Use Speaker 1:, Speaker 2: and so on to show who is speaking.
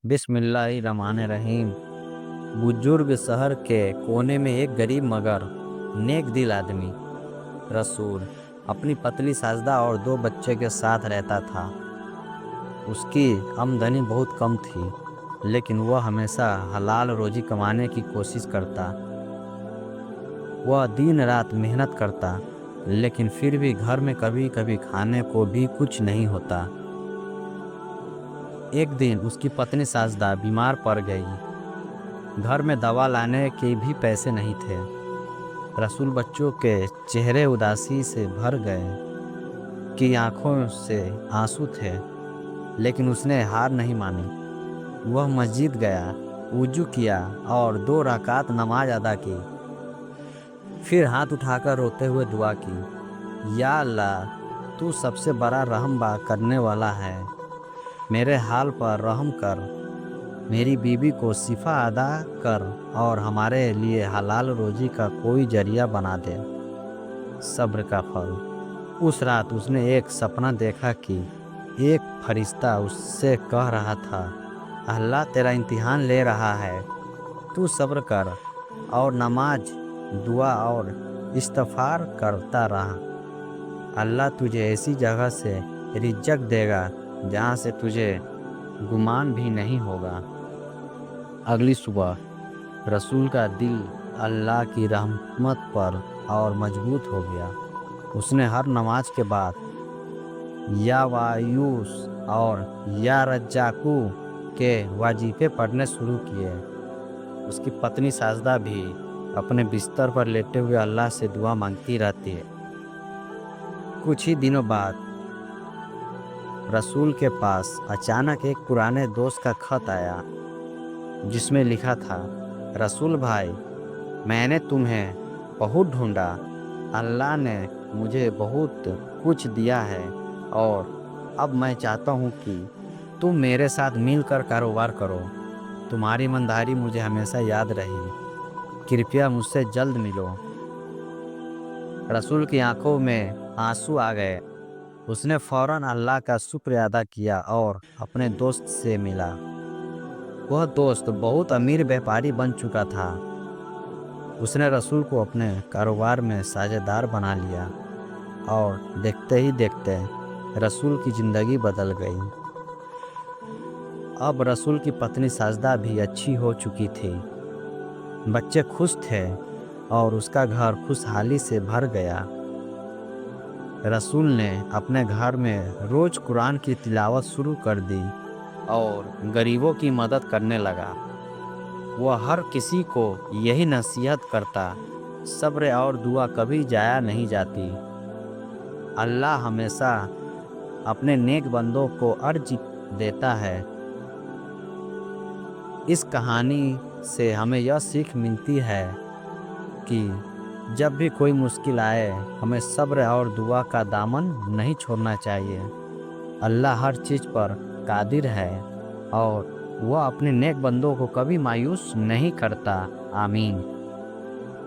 Speaker 1: बिस्मिल्लाहिर्रहमानिर्रहीम। बुजुर्ग शहर के कोने में एक गरीब मगर नेक दिल आदमी रसूल अपनी पतली साजदा और 2 बच्चे के साथ रहता था। उसकी आमदनी बहुत कम थी, लेकिन वह हमेशा हलाल रोजी कमाने की कोशिश करता। वह दिन रात मेहनत करता, लेकिन फिर भी घर में कभी कभी खाने को भी कुछ नहीं होता। एक दिन उसकी पत्नी साजदा बीमार पड़ गई। घर में दवा लाने के भी पैसे नहीं थे। रसूल बच्चों के चेहरे उदासी से भर गए कि आंखों से आंसू थे, लेकिन उसने हार नहीं मानी। वह मस्जिद गया, वुजू किया और 2 रकात नमाज अदा की। फिर हाथ उठाकर रोते हुए दुआ की, या अल्लाह, तू सबसे बड़ा रहम करने वाला है। मेरे हाल पर रहम कर, मेरी बीवी को शिफा अदा कर और हमारे लिए हलाल रोजी का कोई जरिया बना दे। सब्र का फल। उस रात उसने एक सपना देखा कि एक फरिश्ता उससे कह रहा था, अल्लाह तेरा इम्तिहान ले रहा है, तू सब्र कर और नमाज, दुआ और इस्तिग़फ़ार करता रहा। अल्लाह तुझे ऐसी जगह से रिज़्क़ देगा जहाँ से तुझे गुमान भी नहीं होगा। अगली सुबह रसूल का दिल अल्लाह की रहमत पर और मजबूत हो गया। उसने हर नमाज के बाद या वायूस और या रज्जाकू के वजीफे पढ़ने शुरू किए। उसकी पत्नी साजदा भी अपने बिस्तर पर लेटे हुए अल्लाह से दुआ मांगती रहती है। कुछ ही दिनों बाद रसूल के पास अचानक एक पुराने दोस्त का खत आया, जिसमें लिखा था, रसूल भाई, मैंने तुम्हें बहुत ढूंढा। अल्लाह ने मुझे बहुत कुछ दिया है और अब मैं चाहता हूँ कि तुम मेरे साथ मिलकर कारोबार करो। तुम्हारी ईमानदारी मुझे हमेशा याद रही। कृपया मुझसे जल्द मिलो। रसूल की आंखों में आंसू आ गए। उसने फौरन अल्लाह का शुक्र अदा किया और अपने दोस्त से मिला। वह दोस्त बहुत अमीर व्यापारी बन चुका था। उसने रसूल को अपने कारोबार में साझेदार बना लिया और देखते ही देखते रसूल की ज़िंदगी बदल गई। अब रसूल की पत्नी साजदा भी अच्छी हो चुकी थी। बच्चे खुश थे और उसका घर खुशहाली से भर गया। रसूल ने अपने घर में रोज़ कुरान की तिलावत शुरू कर दी और गरीबों की मदद करने लगा। वह हर किसी को यही नसीहत करता, सब्र और दुआ कभी जाया नहीं जाती। अल्लाह हमेशा अपने नेक बंदों को अर्ज देता है। इस कहानी से हमें यह सीख मिलती है कि जब भी कोई मुश्किल आए, हमें सब्र और दुआ का दामन नहीं छोड़ना चाहिए। अल्लाह हर चीज़ पर कादिर है और वह अपने नेक बंदों को कभी मायूस नहीं करता। आमीन।